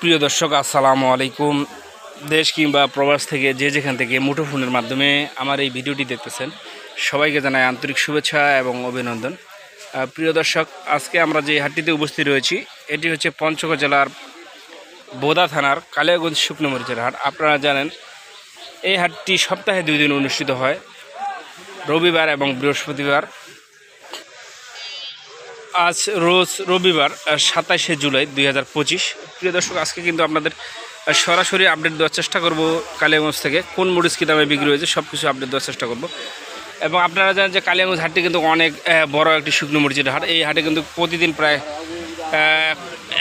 প্রিয় দর্শক আসসালামু আলাইকুম। দেশ কিংবা প্রবাস থেকে যে যেখান থেকে মুঠোফোনের মাধ্যমে আমার এই ভিডিওটি দেখতেছেন সবাইকে জানাই আন্তরিক শুভেচ্ছা এবং অভিনন্দন। প্রিয় দর্শক, আজকে আমরা যে হাটটিতে উপস্থিত রয়েছি এটি হচ্ছে পঞ্চগড় জেলার বোদা থানার কালিয়াগঞ্জ শুকনো মরিচের হাট। আপনারা জানেন এই হাটটি সপ্তাহে 2 দিন অনুষ্ঠিত হয়, রবিবার এবং বৃহস্পতিবার। আজ রোজ রবিবার 27শে জুলাই 2025। প্রিয় দর্শক, আজকে কিন্তু আপনাদের সরাসরি আপডেট দেওয়ার চেষ্টা করব কালিয়াগঞ্জ থেকে কোন মরিচ কী দামে বিক্রি হয়েছে সব কিছু আপডেট দেওয়ার চেষ্টা করব। এবং আপনারা জানেন যে কালিয়াগঞ্জ হাটটি কিন্তু অনেক বড় একটি শুকনো মরিচের হাট। এই হাটে কিন্তু প্রতিদিন প্রায়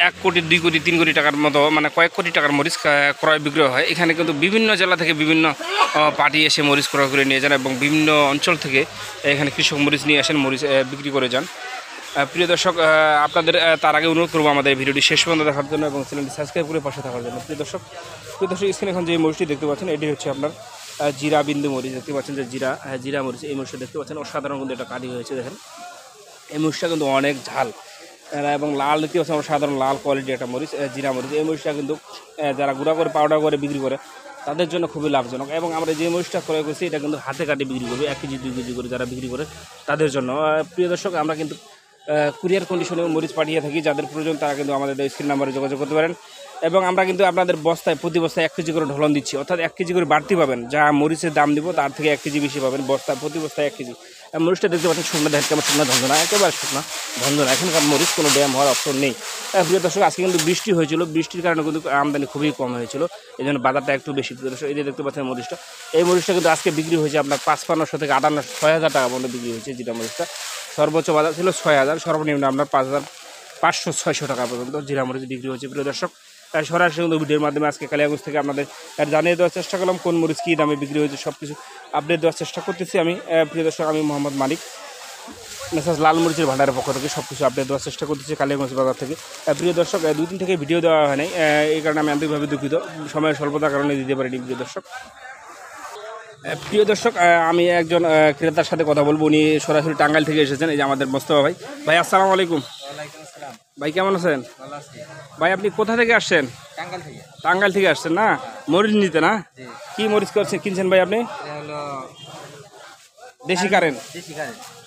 1 কোটি 2 কোটি 3 কোটি টাকার মতো মানে কয়েক কোটি টাকার মরিচ ক্রয় বিক্রয় হয়। এখানে কিন্তু বিভিন্ন জেলা থেকে বিভিন্ন পার্টি এসে মরিচ ক্রয় করে নিয়ে যান এবং বিভিন্ন অঞ্চল থেকে এখানে কৃষক মরিচ নিয়ে আসেন, মরিচ বিক্রি করে যান। প্রিয় দর্শক, আপনাদের তার আগে অনুরোধ করবো আমাদের ভিডিওটি শেষ পর্যন্ত দেখার জন্য এবং চ্যানেলটি সাবস্ক্রাইব করে পাশে থাকার জন্য। প্রিয় দর্শক স্ক্রিনে এখন যে মরিচটি দেখতে পাচ্ছেন এটি হচ্ছে আপনার জিরা বিন্দু মরিচ। দেখতে পাচ্ছেন যে জিরা মরিচ, এই মরিচটা দেখতে পাচ্ছেন অসাধারণ কিন্তু একটা কাটি হয়েছে। দেখেন এই মরিচটা কিন্তু অনেক ঝাল এবং লাল দেখতে পাচ্ছেন অসাধারণ লাল কোয়ালিটি একটা মরিচ, জিরা মরিচ। এই মরিচটা কিন্তু যারা গুঁড়া করে পাউডার করে বিক্রি করে তাদের জন্য খুবই লাভজনক। এবং আমরা যে মরিচটা ক্রয় করছি এটা কিন্তু হাতে কাটে বিক্রি করবে 1 কেজি 2 কেজি করে যারা বিক্রি করে তাদের জন্য। প্রিয় দর্শক, আমরা কিন্তু কুরিয়ার কন্ডিশনে মরিচ পাঠিয়ে থাকি। যাদের প্রয়োজন তারা কিন্তু আমাদের স্ক্রিন নাম্বারে যোগাযোগ করতে পারেন। এবং আমরা কিন্তু আপনাদের বস্তায় প্রতি বস্তায় 1 কেজি করে ঢলন দিচ্ছি, অর্থাৎ 1 কেজি করে বাড়তি পাবেন। যা মরিচের দাম দিব তার থেকে 1 কেজি বেশি পাবেন বস্তায়, প্রতি বস্তায় 1 কেজি। মরিচটা দেখতে পাচ্ছেন শুকনো, দেখেন কেমন শুকনো ঝঞ্ঝনা, একেবারে শুকনো ঝঞ্ঝনা। এখনকার মরিচ কোনো ড্যাম হওয়ার অপশন নেই। প্রিয় দর্শক, আজকে কিন্তু বৃষ্টি হয়েছিল, বৃষ্টির কারণে কিন্তু আমদানি খুবই কম হয়েছিল, এই জন্য বাজারটা একটু বেশি। প্রিয় দর্শক, এই যে দেখতে পাচ্ছেন মরিচটা, এই মরিচটা কিন্তু আজকে বিক্রি হয়েছে আপনার 5500 থেকে 5800-6000 টাকা পর্যন্ত বিক্রি হয়েছে। জিরা মরিচটা সর্বোচ্চ বাজার ছিল 6000, সর্বনিম্ন আপনার 5500-600 টাকা পর্যন্ত জিরা মরিচ বিক্রি হয়েছে। প্রিয় দর্শক, সরাসরি কিন্তু ভিডিওর মাধ্যমে আজকে কালিয়াগঞ্জ থেকে আপনাদের জানিয়ে দেওয়ার চেষ্টা করলাম কোন মরিচ কী দামে বিক্রি হয়েছে সব কিছু আপডেট দেওয়ার চেষ্টা করতেছি আমি। প্রিয় দর্শক, আমি মোহাম্মদ মানিক, মেসাজ লাল মরিচের ভান্ডারের পক্ষ থেকে সব কিছু আপডেট দেওয়ার চেষ্টা করতেছি কালিয়াগঞ্জ বাজার থেকে। প্রিয় দর্শক, 2 দিন থেকে ভিডিও দেওয়া হয় নাই, এই কারণে আমি আন্তরিকভাবে দুঃখিত, সময়ের স্বল্পতার কারণে দিতে পারিনি। প্রিয় দর্শক, আমি একজন ক্রেতার সাথে কথা বলবো, উনি সরাসরি টাঙ্গাইল থেকে এসেছেন। এই যে আমাদের মোস্তফা ভাই। ভাই আসসালামু আলাইকুম। ভাই কেমন আছেন? ভাই আপনি কোথা থেকে আসছেন? টাঙ্গাইল থেকে আসছেন না, মরিচ নিতে না? কি মরিচ কিনছেন ভাই আপনি? দেশি কারেন্ট।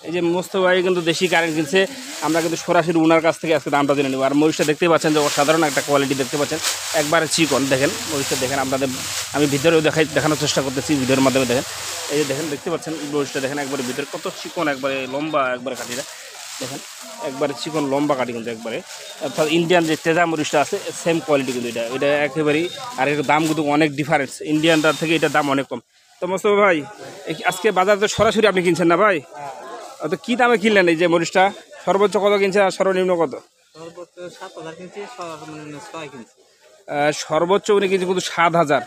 এই যে মোস্তফা ভাই কিন্তু দেশি কারেন্ট কিনছে, আমরা কিন্তু সরাসরি ওনার কাছ থেকে আজকে দামটা জেনে নেব। আর মরিচটা দেখতে পাচ্ছেন যে অসাধারণ একটা কোয়ালিটি দেখতে পাচ্ছেন, একবারে চিকন। দেখেন মরিচটা দেখেন, আপনাদের আমি ভিতরেও দেখানোর চেষ্টা করতেছি ভিডিওর মাধ্যমে। দেখেন এই যে দেখেন, দেখতে পাচ্ছেন মরিচটা দেখেন একবারে ভিতরে কত চিকন, একবারে লম্বা, একবারে কাঠিটা দেখেন একবারে চিকন লম্বা কাটি কিন্তু একবারে, অর্থাৎ ইন্ডিয়ান যে তেজা মরিচটা আছে সেম কোয়ালিটি কিন্তু এটা একেবারেই। আর এর দাম কিন্তু অনেক ডিফারেন্স, ইন্ডিয়ানটার থেকে এটার দাম অনেক কম। তো মোস্তফা ভাই, আজকে বাজার তো সরাসরি আপনি কিনছেন না ভাই? তো কী দামে কিনলেন এই যে মরিচটা? সর্বোচ্চ কত কিনছেন আর সর্বনিম্ন কত? সর্বোচ্চ উনি কিনছে কিন্তু 7000,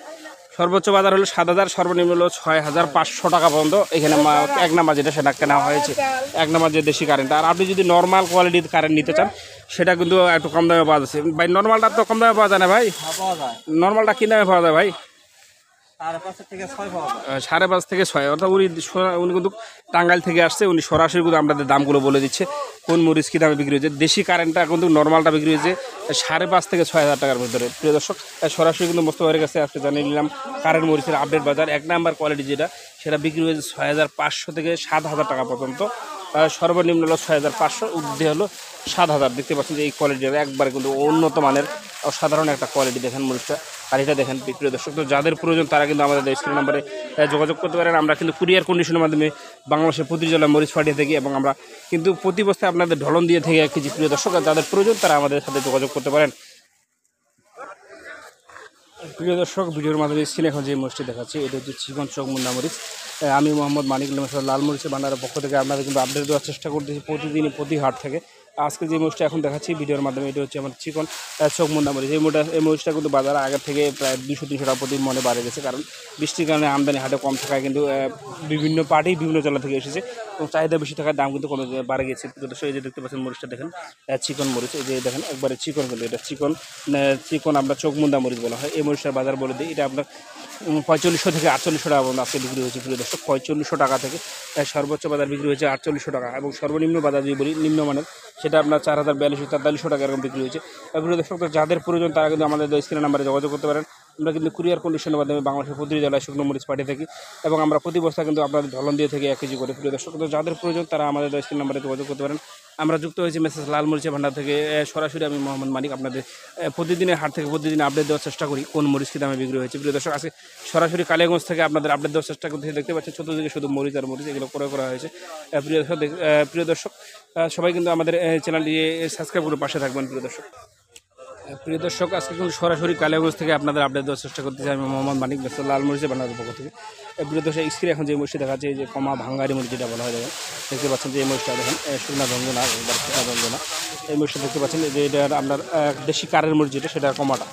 সর্বোচ্চ বাজার হলো 7000, সর্বনিম্ন হলো 6500 টাকা পর্যন্ত। এখানে 1 নাম্বার যেটা সেটা কেনা হয়েছে, 1 নাম্বার যে দেশি কারেন্ট। আর আপনি যদি নর্মাল কোয়ালিটির কারেন্ট নিতে চান সেটা কিন্তু একটু কম দামে পাওয়া যাচ্ছে ভাই। নর্মালটা তো কম দামে পাওয়া যায় না ভাই? নর্মালটা কী দামে পাওয়া যায় ভাই? 5.5 থেকে 6, অর্থাৎ উনি কিন্তু টাঙ্গাইল থেকে আসছে, উনি সরাসরি কিন্তু আপনাদের দামগুলো বলে দিচ্ছে কোন মরিচ কী দামে বিক্রি হয়েছে। দেশি কারেন্টটা কিন্তু নর্মালটা বিক্রি হয়েছে 5.5 থেকে 6000 টাকার ভিতরে। প্রিয় দর্শক, সরাসরি কিন্তু মোস্তফার কাছে আজকে জানিয়ে নিলাম কারেন্ট মরিচের আপডেট বাজার। 1 নাম্বার কোয়ালিটি যেটা সেটা বিক্রি হয়েছে 6500 থেকে 7000 টাকা পর্যন্ত, সর্বনিম্ন হলো 6500, ঊর্ধ্বে হলো 7000। দেখতে পাচ্ছেন যে এই কোয়ালিটিটা একবারে কিন্তু উন্নত মানের অসাধারণ একটা কোয়ালিটি। দেখেন মরিচটা, আর এটা দেখেন। প্রিয় দর্শক, তো যাদের প্রয়োজন তারা কিন্তু আমাদের স্ক্রিন নাম্বারে যোগাযোগ করতে পারেন। আমরা কিন্তু কুরিয়ার কন্ডিশনের মাধ্যমে বাংলাদেশের প্রতি জেলায় মরিচ পাঠিয়ে থাকি এবং আমরা কিন্তু প্রতি বস্তায় আপনাদের ঢলন দিয়ে থেকে 1 কেজি। প্রিয় দর্শক, যাদের প্রয়োজন তারা আমাদের সাথে যোগাযোগ করতে পারেন। প্রিয় দর্শক, ভিডিওর মাধ্যমে স্ক্রিনে এখন যে মরিচটি দেখাচ্ছি এটা হচ্ছে চিকন চকমুন্ডা মরিচ। আমি মোহাম্মদ মানিক, লাল মরিচের ভান্ডারের পক্ষ থেকে আপনাদের কিন্তু আপডেট দেওয়ার চেষ্টা করতেছি প্রতিদিনই প্রতি হাট থেকে। আজকে যে মরিচটা এখন দেখাচ্ছি ভিডিওর মাধ্যমে এটা হচ্ছে আমার চিকন চকমুন্ডা মরিচ। এই মরিচটা কিন্তু বাজারে আগের থেকে প্রায় 200-300 টাকা প্রতি মনে বাড়ে গেছে, কারণ বৃষ্টির কারণে আমদানি হাটে কম থাকায় কিন্তু বিভিন্ন পার্টি বিভিন্ন জেলা থেকে এসেছে এবং চাহিদা বেশি থাকার দাম কিন্তু কমে বাড়ে গেছে। এই যে দেখতে পাচ্ছেন মরিচটা দেখেন চিকন মরিচ, এই যে দেখেন একবারে চিকন, কিন্তু এটা চিকন আমরা চকমুন্ডা মরিচ বলা হয়। এই মরিচটার বাজার বলে দিই, এটা আপনার 4500 থেকে 4800 টাকা পর্যন্ত আজকে বিক্রি হয়েছে। প্রিয় দর্শক, 4500 টাকা থেকে সর্বোচ্চ বাজার বিক্রি হয়েছে 4800 টাকা এবং সর্বনিম্ন বাজার যদি বলি নিম্নমানের সেটা আপনার 4,042-4300 টাকা এরকম বিক্রি হয়েছে। প্রিয় দর্শক, তো যাদের প্রয়োজন তারা কিন্তু আমাদের স্ক্রিন নাম্বারে যোগাযোগ করতে পারেন। আমরা কিন্তু কুরিয়ার কন্ডিশনের মাধ্যমে বাংলাদেশের প্রতিটি জেলায় শুকনো মরিচ পাঠিয়ে থাকি এবং আমরা প্রতি বস্তা কিন্তু আপনাদের ধলন দিয়ে থেকে 1 কেজি করে। প্রিয় দর্শক, তো যাদের প্রয়োজন তারা আমাদের স্ক্রিন নাম্বারে যোগাযোগ করতে পারেন। আমরা যুক্ত হয়েছি মেসেজ লাল মরিচের ভান্ডার থেকে। সরাসরি আমি মোহাম্মদ মানিক আপনাদের প্রতিদিনের হাট থেকে প্রতিদিন আপডেট দেওয়ার চেষ্টা করি কোন মরিচ কী দামে বিক্রি হয়েছে। প্রিয় দর্শক, আজকে সরাসরি কালিয়াগঞ্জ থেকে আপনাদের আপডেট দেওয়ার চেষ্টা করতে দেখতে পাচ্ছেন চতুর্দিকে শুধু মরিচ আর মরিচ এগুলো ক্রয় করা হয়েছে। প্রিয় দর্শক, সবাই কিন্তু আমাদের চ্যানেলটি সাবস্ক্রাইব করে পাশে থাকবেন। প্রিয় দর্শক, আজকে কিন্তু সরাসরি কালিয়াগঞ্জ থেকে আপনাদের আপডেট দেওয়ার চেষ্টা করতেছি আমি মোহাম্মদ মানিক ব্যস্ত লাল মরিচের ভান্ডারের পক্ষ থেকে। প্রিয় দর্শক, স্ক্রিনে এখন যে মরিচটি দেখা যাচ্ছে এই যে কমা ভাঙ্গারি মরিচ যেটা বলা হয়, দেখেন দেখতে পাচ্ছেন যে এই মরিচটা দেখেন শুকনা ভঞ্জনা একবার শুকনা ভঞ্জনা। এই মরিচটা দেখতে পাচ্ছেন যে এটা আপনার দেশি কারের মরিচ যেটা সেটা কমাটা,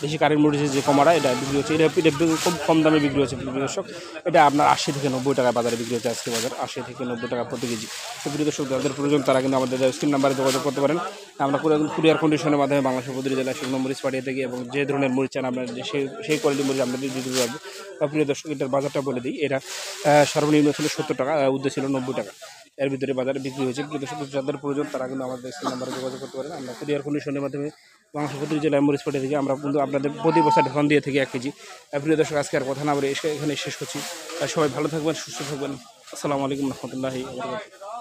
দেশি কারের মরিচের যে কমাটা এটা বিক্রি হচ্ছে। এটা খুব কম দামে বিক্রি হচ্ছে। প্রিয় দর্শক, এটা আপনার 80 থেকে 90 টাকা বাজারে বিক্রি হচ্ছে। আজকে বাজার 80 থেকে 90 টাকা প্রতি কেজি। তো প্রিয় দর্শক, যাদের প্রয়োজন তারা কিন্তু আমাদের স্ক্রিন নাম্বারে যোগাযোগ করতে পারেন। আমরা কুরিয়ার কন্ডিশনের মাধ্যমে বাংলাদেশের প্রতিটি জেলায় শুকনো মরিচ পাঠিয়ে থাকি এবং যে ধরনের মরিচ চান আপনার সেই কোয়ালিটির মরিচ আমরা দিতে পারবো। প্রিয় দর্শক, এটার বাজারটা বলে দিই। এটা সর্বনিম্ন ছিল 70 টাকা, ঊর্ধ্বে ছিল 90 টাকা, এর ভিতরে বাজারে বিক্রি হয়েছে। প্রিয় দর্শক, যাদের প্রয়োজন তারা কিন্তু আমাদের স্ক্রিন নাম্বারে যোগাযোগ করতে পারেন। আমরা কুরিয়ার কন্ডিশনের মাধ্যমে বাংলাদেশের প্রতিটি জেলায় মরিচ পাঠিয়ে থাকি। আমরা কিন্তু আপনাদের প্রতি বছর ধন দিয়ে থাকি 1 কেজি। প্রিয় দর্শক, আজকে আর কথা না বলে এখানে শেষ করছি। সবাই ভালো থাকবেন, সুস্থ থাকবেন। আসসালামু আলাইকুম রহমতুল্লাহি ওয়া বারাকাতুহু।